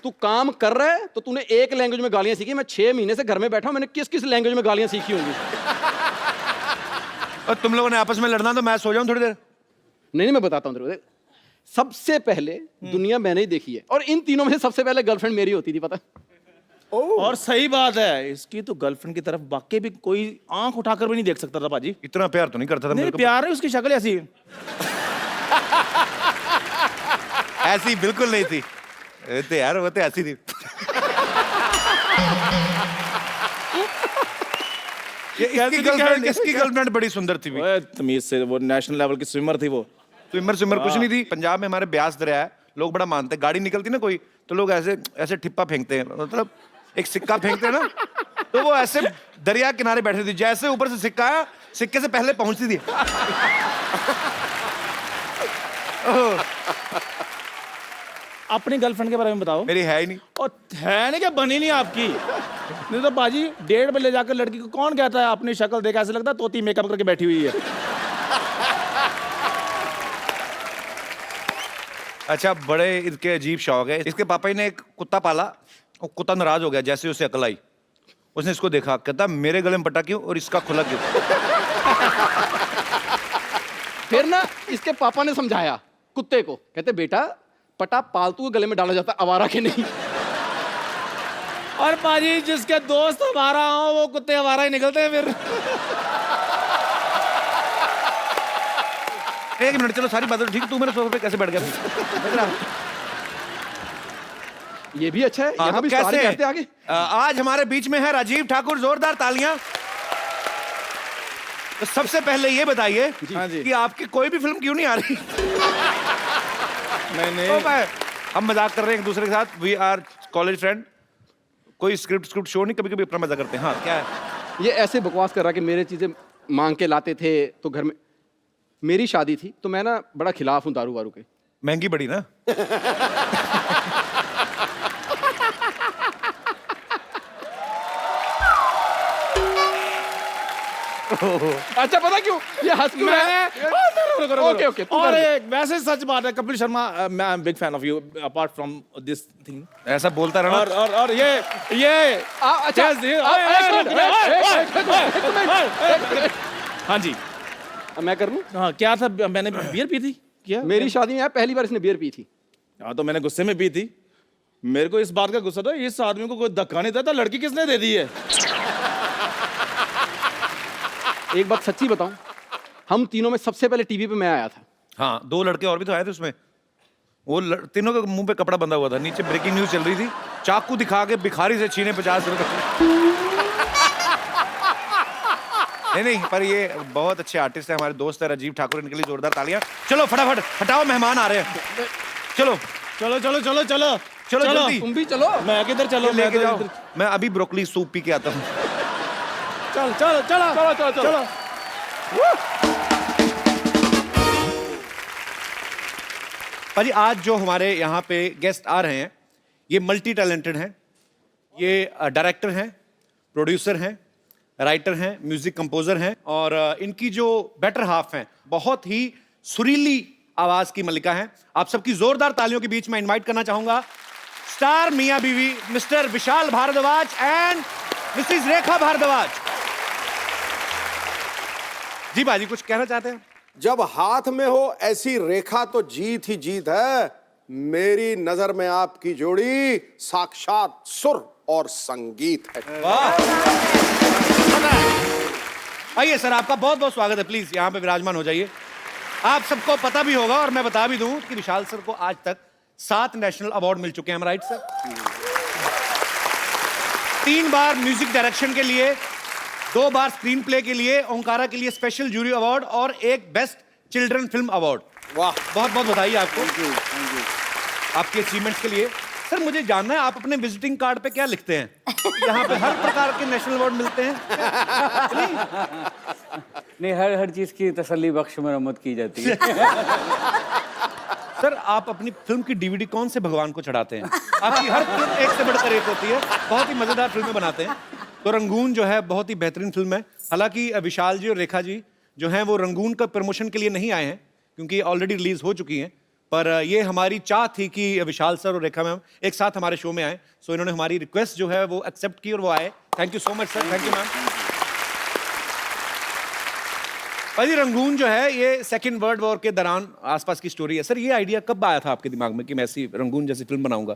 [SPEAKER 4] तू काम कर रहा है तो तूने एक लैंग्वेज में गालियां सीखी। मैं 6 महीने से घर में बैठा हूं, मैंने किस किस लैंग्वेज में गालियां सीखी होंगी।
[SPEAKER 1] और तुम लोगों ने आपस में लड़ना तो मैं सो जाऊं थोड़ी देर।
[SPEAKER 4] नहीं, मैं बताता हूं तेरे को। सबसे पहले दुनिया मैंने ही देखी है, और इन तीनों में से सबसे पहले गर्लफ्रेंड मेरी होती थी, पता?
[SPEAKER 9] और सही बात है, इसकी तो गर्लफ्रेंड की तरफ वाकई भी कोई आंख उठाकर भी नहीं देख सकता था पाजी।
[SPEAKER 1] इतना प्यार तो नहीं करता था
[SPEAKER 9] नहीं,
[SPEAKER 1] मेरे को।
[SPEAKER 9] प्यार है, उसकी शक्ल ऐसी
[SPEAKER 1] ऐसी बिल्कुल नहीं थी। तो यार वो तो ऐसी थी। इसकी गर्लफ्रेंड बड़ी सुंदर थी।
[SPEAKER 9] ओए, तमीज से, वो नेशनल लेवल की स्विमर थी वो।
[SPEAKER 1] स्विमर कुछ नहीं थी। पंजाब में हमारे ब्यास दरिया है, लोग बड़ा मानते हैं। गाड़ी निकलती ना कोई, तो लोग ऐसे ऐसे ठिप्पा फेंकते हैं, मतलब एक सिक्का फेंकते हैं ना, तो वो ऐसे दरिया किनारे बैठे थे। जैसे ऊपर से सिक्का आया, सिक्के से पहले पहुंचती थी।
[SPEAKER 9] अपनी गर्लफ्रेंड के बारे में बताओ।
[SPEAKER 1] मेरी है ही नहीं।
[SPEAKER 9] और है नहीं क्या, बनी नहीं आपकी? नहीं तो बाजी 1:30 बजे ले जाकर लड़की को कौन कहता है अपनी शक्ल देख ऐसे लगता है तोती मेकअप करके बैठी हुई है।
[SPEAKER 1] अच्छा, बड़े इनके अजीब शौक है। इसके पापा जी ने एक कुत्ता पाला, वो कुत्ता नाराज हो गया जैसे उसे अकल आई। उसने इसको देखा, कहता मेरे गले में पटा क्यों और इसका खुला क्यों?
[SPEAKER 4] फिर ना इसके पापा ने समझाया कुत्ते को, कहते बेटा पटा पालतू के गले में डाला जाता, आवारा के नहीं।
[SPEAKER 9] और बाजी जिसके दोस्त हमारा हो वो कुत्ते हमारा ही निकलते हैं फिर।
[SPEAKER 1] एक मिनट, चलो सारी बातें ठीक। तू मेरे सोफे पे कैसे बैठ गया?
[SPEAKER 4] ये भी अच्छा है, यहाँ भी
[SPEAKER 1] कैसे
[SPEAKER 4] सारे कहते आगे।
[SPEAKER 1] आज हमारे बीच में है राजीव ठाकुर, जोरदार तालियां। तो सबसे पहले ये बताइए
[SPEAKER 9] हाँ जी।
[SPEAKER 1] कि आपकी कोई भी फिल्म क्यों नहीं आ रही?
[SPEAKER 9] नहीं
[SPEAKER 1] हम मजाक कर रहे हैं एक दूसरे के साथ। We are college friend. कोई स्क्रिप्ट शो नहीं, कभी कभी अपना मजा करते हैं। हाँ, क्या है?
[SPEAKER 4] ये ऐसे बकवास कर रहा कि मेरे चीजें मांग के लाते थे तो घर में। मेरी शादी थी तो मैं ना बड़ा खिलाफ हूँ दारू वारू के।
[SPEAKER 1] महंगी बड़ी ना।
[SPEAKER 4] अच्छा, पता क्यों ये हंस क्यों रहा है? ओके ओके, तू
[SPEAKER 9] और
[SPEAKER 4] कर ले।
[SPEAKER 9] एक वैसे सच बात है कपिल शर्मा, मैं I am big fan of you apart from this thing.
[SPEAKER 1] ऐसा बोलता रहना।
[SPEAKER 9] और ये
[SPEAKER 4] अच्छा,
[SPEAKER 9] हाँ जी,
[SPEAKER 4] मैं कर लूं?
[SPEAKER 9] हाँ क्या था, मैंने बियर पी थी क्या?
[SPEAKER 4] मेरी शादी में पहली बार इसने बियर पी थी।
[SPEAKER 9] हाँ तो मैंने गुस्से में पी थी। मेरे को इस बात का गुस्सा था, इस आदमी को कोई धक्का नहीं देता, लड़की किसने दे दी है?
[SPEAKER 4] एक बात सच्ची बताऊं, हम तीनों में सबसे पहले टीवी पे मैं आया था।
[SPEAKER 1] हाँ, 2 लड़के और भी तो आए थे उसमें। वो तीनों के मुंह पे कपड़ा बंधा हुआ था, नीचे ब्रेकिंग न्यूज चल रही थी। चाकू दिखा के भिखारी से छीने 50 रुपए। नहीं, पर ये बहुत अच्छे आर्टिस्ट है, हमारे दोस्त है राजीव ठाकुर, इनके लिए जोरदार तालियां। चलो फटाफट हटाओ, मेहमान आ रहे हैं। चलो
[SPEAKER 9] चलो चलो चलो चलो
[SPEAKER 1] चलो जल्दी।
[SPEAKER 4] तुम भी चलो।
[SPEAKER 9] मैं किधर चलो,
[SPEAKER 1] लेके जाओ। मैं अभी ब्रोकली सूप पी के आता हूँ।
[SPEAKER 9] चलो चलो चलो
[SPEAKER 4] चलो चलो चलो।
[SPEAKER 1] भाजी, आज जो हमारे यहाँ पे गेस्ट आ रहे हैं, ये मल्टी टैलेंटेड हैं। ये डायरेक्टर हैं, प्रोड्यूसर हैं, राइटर हैं, म्यूजिक कंपोजर हैं, और इनकी जो बेटर हाफ हैं, बहुत ही सुरीली आवाज की मलिका हैं। आप सबकी जोरदार तालियों के बीच में इनवाइट करना चाहूंगा स्टार मियां बीवी mister Vishal Bhardwaj and Mrs Rekha Bhardwaj. जी बाजी कुछ कहना चाहते हैं?
[SPEAKER 10] जब हाथ में हो ऐसी रेखा तो जीत ही जीत है। मेरी नजर में आपकी जोड़ी साक्षात सुर और संगीत है।
[SPEAKER 1] आइए सर, आपका बहुत बहुत स्वागत है। प्लीज यहाँ पे विराजमान हो जाइए। आप सबको पता भी होगा और मैं बता भी दूं कि विशाल सर को आज तक 7 नेशनल अवार्ड मिल चुके हैं। हम राइट सर? 3 बार म्यूजिक डायरेक्शन के लिए, 2 बार स्क्रीन प्ले के लिए, ओंकारा के लिए स्पेशल जूरी अवार्ड और एक बेस्ट चिल्ड्रन फिल्म अवार्ड।
[SPEAKER 10] वाह,
[SPEAKER 1] बहुत बहुत बधाई आपको आपकी अचीवमेंट्स के लिए। सर मुझे जानना है, आप अपने विजिटिंग कार्ड पे क्या लिखते हैं? यहाँ पे हर प्रकार के नेशनल अवार्ड मिलते हैं?
[SPEAKER 6] नहीं, हर चीज की तसल्ली बख्श मरम्मत की जाती है।
[SPEAKER 1] सर आप अपनी फिल्म की डीवीडी कौन से भगवान को चढ़ाते हैं? आपकी हर फिल्म एक से बढ़कर एक होती है, बहुत ही मजेदार फिल्में बनाते हैं। तो रंगून जो है बहुत ही बेहतरीन फिल्म है। हालांकि विशाल जी और रेखा जी जो हैं वो रंगून का प्रमोशन के लिए नहीं आए हैं क्योंकि ऑलरेडी रिलीज हो चुकी हैं, पर ये हमारी चाह थी कि विशाल सर और रेखा मैम एक साथ हमारे शो में आए। सो इन्होंने हमारी रिक्वेस्ट जो है वो एक्सेप्ट की और वो आए। Thank you so much sir. Thank you ma'am. भाई रंगून जो है ये सेकेंड वर्ल्ड वॉर के दौरान आसपास की स्टोरी है। सर ये आइडिया कब आया था आपके दिमाग में कि मैं ऐसी रंगून जैसी फिल्म बनाऊंगा?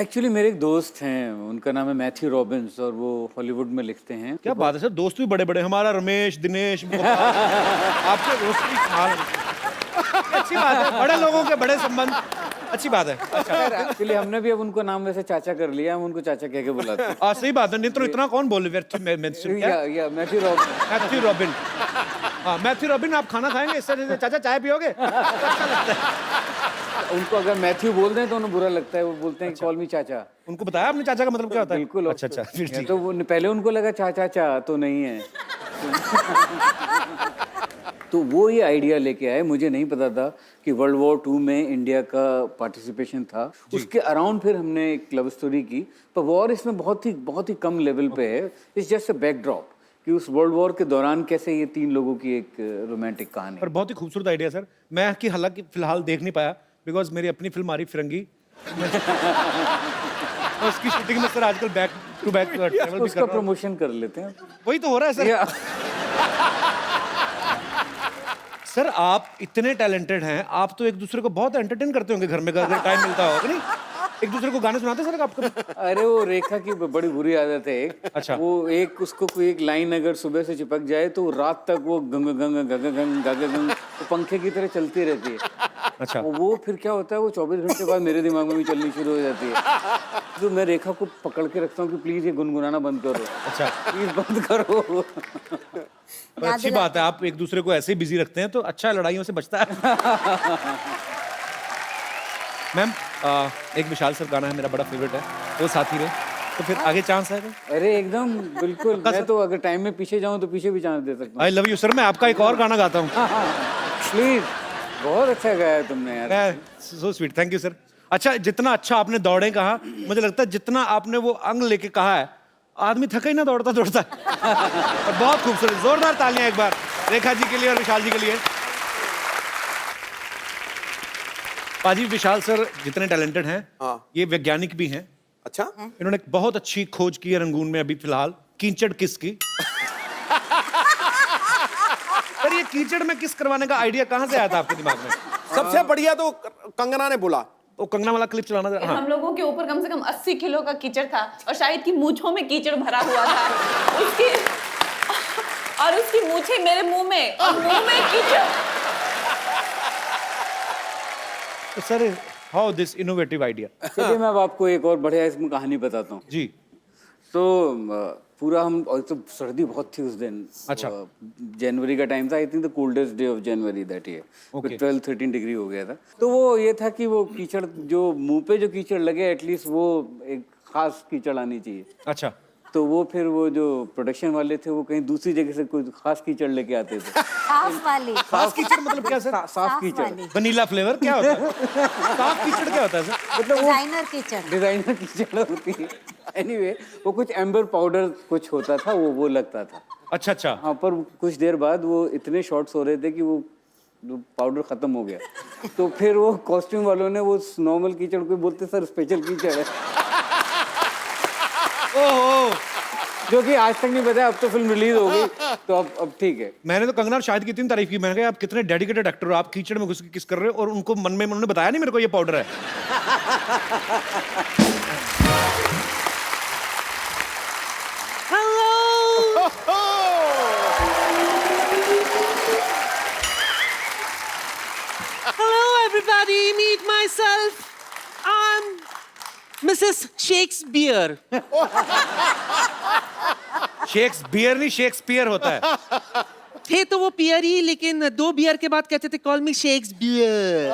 [SPEAKER 6] एक्चुअली मेरे एक दोस्त हैं, उनका नाम है मैथ्यू रॉबिन्स और वो हॉलीवुड में लिखते हैं।
[SPEAKER 1] क्या बात है सर, दोस्त भी बड़े बड़े। हमारा रमेश, दिनेश, आपके दोस्त भी कमाल। अच्छी बात है, बड़े लोगों के बड़े संबंध, अच्छी बात है।
[SPEAKER 6] एक्चुअली हमने भी अब उनको नाम वैसे चाचा कर लिया, हम उनको चाचा कह के बुलाते हैं।
[SPEAKER 1] सही बात है, नहीं तो इतना कौन बोले?
[SPEAKER 6] Matthew
[SPEAKER 1] robin. हाँ मैथ्यू रॉबिन, आप खाना खाएंगे इससे? चाचा चाय पियोगे? अच्छा लगता है।
[SPEAKER 6] उनको अगर मैथ्यू बोल दें तो उन्हें बुरा लगता है, वो बोलते हैं कॉल मी चाचा।
[SPEAKER 1] उनको बताया आपने चाचा का मतलब क्या होता है?
[SPEAKER 6] बिल्कुल।
[SPEAKER 1] अच्छा फिर ठीक।
[SPEAKER 6] तो वो पहले उनको लगा चाचा चा तो नहीं है। तो वो ये आइडिया लेके आए। मुझे नहीं पता था कि वर्ल्ड वॉर 2 में इंडिया का पार्टिसिपेशन था। उसके अराउंड फिर हमने एक लव स्टोरी की, पर वॉर इसमें बहुत ही कम लेवल पे है। इट्स जस्ट अ बैकड्रॉप कि उस वर्ल्ड वॉर के दौरान कैसे ये 3 लोगों की एक रोमांटिक कहानी।
[SPEAKER 1] पर बहुत ही खूबसूरत आइडिया सर। मैं कि हालांकि फिलहाल देख नहीं पाया बिकॉज मेरी अपनी फिल्म आ रही फिरंगी। तो उसकी शूटिंग में सर आजकल बैक टू बैक ट्रैवल भी कर रहा हूं।
[SPEAKER 6] उसका प्रमोशन कर लेते हैं।
[SPEAKER 1] वही तो हो रहा है सर। सर आप इतने टैलेंटेड हैं, आप तो एक दूसरे को बहुत एंटरटेन करते होंगे घर में, अगर टाइम मिलता होगा नहीं? एक दूसरे को गाने सुनाते सर आपको?
[SPEAKER 6] अरे वो रेखा की बड़ी बुरी आदत है एक।
[SPEAKER 1] अच्छा।
[SPEAKER 6] वो उसको कोई एक लाइन अगर सुबह से चिपक जाए तो रात तक वो गंग गंग गंग गंग गंग गंग पंखे की तरह चलती रहती है।
[SPEAKER 1] अच्छा।
[SPEAKER 6] वो फिर क्या होता है, वो 24 घंटे बाद मेरे दिमाग में भी चलनी शुरू हो जाती है। तो मैं रेखा को पकड़ के रखता हूँ कि प्लीज ये गुनगुनाना बंद करो। अच्छा। प्लीज बंद करो।
[SPEAKER 1] पर अच्छी बात है, आप एक दूसरे को ऐसे ही बिजी रखते हैं तो अच्छा लड़ाइयों से बचता है। मैम एक विशाल सर गाना है मेरा बड़ा फेवरेट है, वो साथी रे, तो फिर आगे चांस आएगा?
[SPEAKER 6] अरे एकदम बिल्कुल। मैं तो अगर टाइम में पीछे जाऊं तो पीछे भी चांस दे सकता हूं।
[SPEAKER 1] I love you sir. मैं आपका एक और गाना गाता हूँ।
[SPEAKER 6] प्लीज, बहुत अच्छा गाया तुमने यार।
[SPEAKER 1] So sweet, thank you sir. अच्छा, जितना अच्छा आपने दौड़े कहा, मुझे लगता है जितना आपने वो अंग लेके कहा है, आदमी थका ही ना दौड़ता दौड़ता। और बहुत खूबसूरत, जोरदार तालियां एक बार रेखा जी के लिए और विशाल जी के लिए। पाजी विशाल सर जितने टैलेंटेड हैं, ये वैज्ञानिक भी हैं।
[SPEAKER 10] अच्छा।
[SPEAKER 1] इन्होंने एक बहुत अच्छी खोज की है रंगून में अभी फिलहाल, कीचड़ किस की। सर ये कीचड़ में किस करवाने का आइडिया कहाँ से आया था आपके दिमाग में?
[SPEAKER 10] सबसे बढ़िया तो कंगना ने बोला।
[SPEAKER 1] वो कंगना वाला क्लिप चलाना था। हाँ।
[SPEAKER 11] हम लोगों के ऊपर कम से कम 80 किलो का कीचड़ था और शायद की मूंछों में कीचड़ भरा हुआ था। उसकी मूंछें मेरे मुंह में और मुंह में कीचड़।
[SPEAKER 1] तो sir how this innovative idea?
[SPEAKER 6] चलिए मैं अब आपको एक और बढ़िया इसमें कहानी बताता हूँ
[SPEAKER 1] जी।
[SPEAKER 6] तो पूरा हम, और तो सर्दी बहुत थी उस दिन।
[SPEAKER 1] अच्छा।
[SPEAKER 6] जनवरी का टाइम था, I think the coldest day of January that year.
[SPEAKER 1] Okay.
[SPEAKER 6] 12-13 degree हो गया था। तो वो ये था कि वो कीचड़ जो मुंह पे जो कीचड़ लगे, एटलीस्ट वो एक खास कीचड़ आनी चाहिए।
[SPEAKER 1] अच्छा।
[SPEAKER 6] तो वो फिर वो जो प्रोडक्शन वाले थे वो कहीं दूसरी जगह से कोई खास कीचड़ लेके आते थे।
[SPEAKER 2] साफ वाली।
[SPEAKER 1] खास कीचड़ मतलब क्या सर?
[SPEAKER 6] साफ कीचड़।
[SPEAKER 1] वनीला फ्लेवर क्या होता है? साफ कीचड़ क्या होता है सर?
[SPEAKER 6] मतलब
[SPEAKER 2] डिजाइनर कीचड़।
[SPEAKER 6] डिजाइनर कीचड़ होती है। एनीवे वो कुछ एम्बर पाउडर कुछ होता था, वो लगता था।
[SPEAKER 1] अच्छा अच्छा।
[SPEAKER 6] हाँ, पर कुछ देर बाद वो इतने शॉट्स हो रहे थे कि वो पाउडर खत्म हो गया। तो फिर वो कॉस्ट्यूम वालों ने वो नॉर्मल कीचड़ को बोलते सर स्पेशल कीचड़ है।
[SPEAKER 1] ओहो,
[SPEAKER 6] जो कि आज तक नहीं बताया, अब तो फिल्म रिलीज हो गई तो अब ठीक है।
[SPEAKER 1] मैंने तो कंगना और शाहिद की इतनी तारीफ की, मैंने कहा आप कितने डेडिकेटेड एक्टर हो, आप कीचड़ में घुस के किस कर रहे हो, और उनको मन में उन्होंने बताया नहीं मेरे को ये पाउडर है।
[SPEAKER 7] Hello, everybody. Meet myself. I'm Mrs. Shakespeare.
[SPEAKER 1] Shakespeare नहीं, शेक्सपियर होता है।
[SPEAKER 7] थे तो वो पियर ही, लेकिन 2 बियर के बाद कहते थे कॉल मी शेक्सपियर।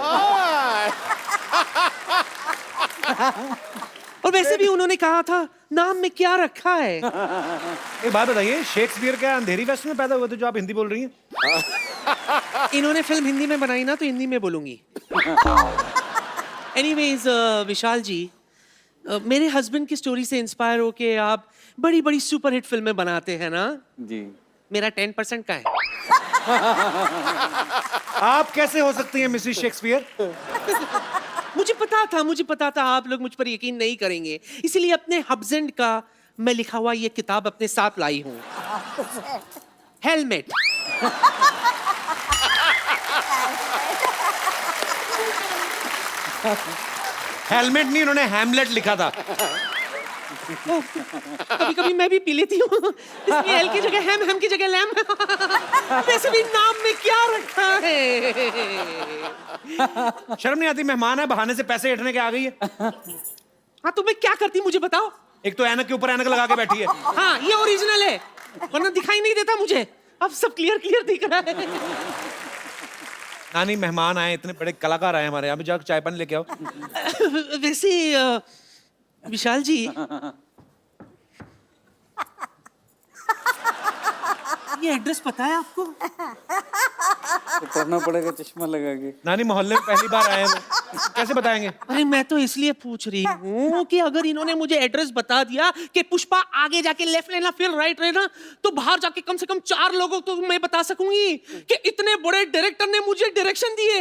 [SPEAKER 7] और वैसे भी उन्होंने कहा था नाम में क्या रखा है।
[SPEAKER 1] एक बात बताइए, शेक्सपियर क्या अंधेरी वेस्ट में पैदा हुए थे जो आप हिंदी बोल रही हैं?
[SPEAKER 7] इन्होंने फिल्म हिंदी में बनाई ना, तो हिंदी में बोलूंगी। एनीवेज विशाल जी, मेरे हस्बैंड की स्टोरी से इंस्पायर होके आप बड़ी बड़ी सुपरहिट फिल्में बनाते हैं ना।
[SPEAKER 6] जी।
[SPEAKER 7] मेरा 10% का है।
[SPEAKER 1] आप कैसे हो सकती हैं मिसेस शेक्सपियर?
[SPEAKER 7] मुझे पता था आप लोग मुझ पर यकीन नहीं करेंगे, इसलिए अपने हस्बैंड का मैं लिखा हुआ ये किताब अपने साथ लाई हूँ। हेलमेट।
[SPEAKER 1] हेलमेट नहीं, उन्होंने हैमलेट लिखा था।
[SPEAKER 7] कभी कभी मैं भी पी लेती हूँ, इसलिए एल की जगह हैम की जगह लैम। वैसे भी नाम में क्या रखा है।
[SPEAKER 1] शर्म नहीं आती? मेहमान है, बहाने से पैसे हटने के आ गई है।
[SPEAKER 7] हाँ तो मैं क्या करती मुझे बताओ।
[SPEAKER 1] एक तो ऐनक के ऊपर ऐनक लगा के बैठी है।
[SPEAKER 7] हाँ ये ओरिजिनल है, वरना दिखाई नहीं देता मुझे। अब सब क्लियर दिख रहा है।
[SPEAKER 1] नानी, मेहमान आए, इतने बड़े कलाकार आए हमारे यहाँ पे, जाकर चाय पानी लेके आओ।
[SPEAKER 7] वैसे विशाल जी, ये एड्रेस पता है आपको?
[SPEAKER 6] तो करना पड़ेगा चश्मा लगा के।
[SPEAKER 1] नानी, मोहल्ले में पहली बार आए हैं वो, कैसे बताएंगे?
[SPEAKER 7] अरे मैं तो इसलिए पूछ रही हूँ कि अगर इन्होंने मुझे एड्रेस बता दिया कि पुष्पा आगे जाके लेफ्ट लेना फिर राइट लेना, तो बाहर जाके कम से कम 4 लोगों को तो मैं बता सकूंगी कि इतने बड़े डायरेक्टर ने मुझे डायरेक्शन दिए।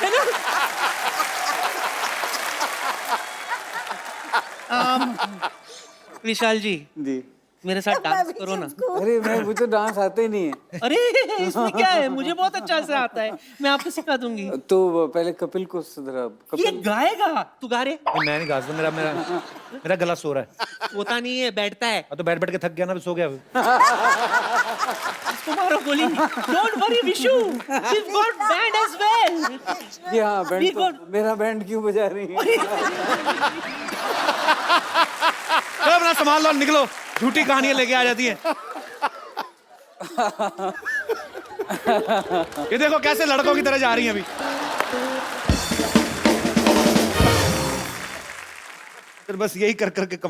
[SPEAKER 7] है ना? विशाल जी, मेरे साथ डांस करो ना।
[SPEAKER 6] अरे मुझे डांस आता ही नहीं है।
[SPEAKER 7] अरे इसमें क्या है, मुझे बहुत अच्छा से आता है, मैं आपको सिखा दूंगी।
[SPEAKER 6] तो पहले कपिल को सुधरा।
[SPEAKER 7] ये
[SPEAKER 6] कपिल
[SPEAKER 7] गाएगा, तू गा रहे?
[SPEAKER 1] मैं नहीं गा सकता, मेरा गला सो रहा है।
[SPEAKER 7] होता नहीं है, बैठता है।
[SPEAKER 1] तो बैठ के थक गया ना, सो गया।
[SPEAKER 7] इसको मारो गोली। Don't worry Vishu, we've got band as well.
[SPEAKER 6] जी हाँ, बैंड तो, मेरा बैंड क्यों बजा रही है?
[SPEAKER 1] चलो अपना संभाल लो, निकलो, झूठी कहानियां लेके आ जाती हैं। ये देखो कैसे लड़कों की तरह जा रही हैं अभी। फिर बस यही कर करके